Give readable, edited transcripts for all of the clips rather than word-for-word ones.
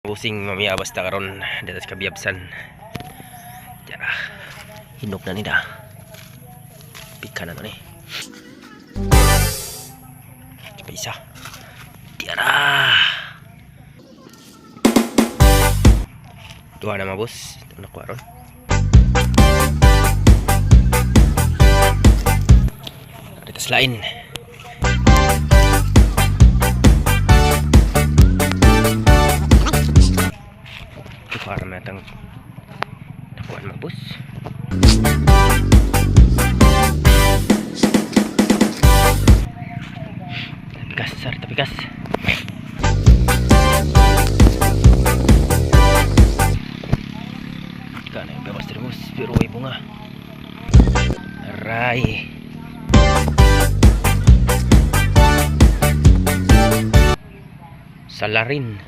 Busing mamaya basta karon dito sa kabiyabsan. Tara. Hinok na nila. Pika na to ni. Coba isa. Tara. Dua nama bos. Ito na kuha ron. Dito sa lain. Para matang nakuan mabus. Tapikas, sar, tapikas. Kana yung bebas terus, pero ay bunga. Aray. Salarin.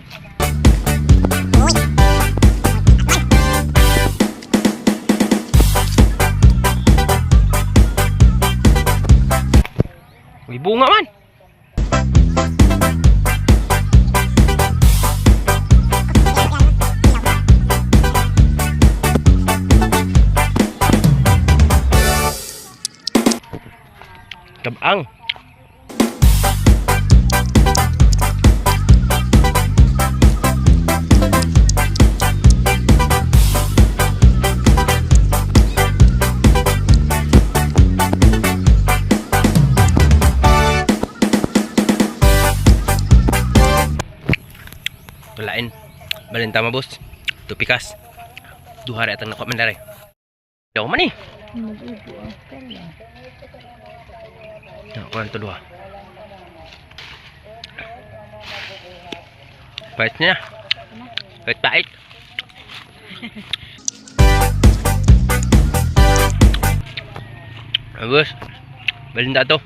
Uy, bunga man. Tabang. Lain balenta mah bos tupikas 2 hari atang nakuha man dari jauh mana nih nakuha itu 2 pahitnya pahit bos balenta tuh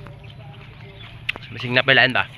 masing napilaan ba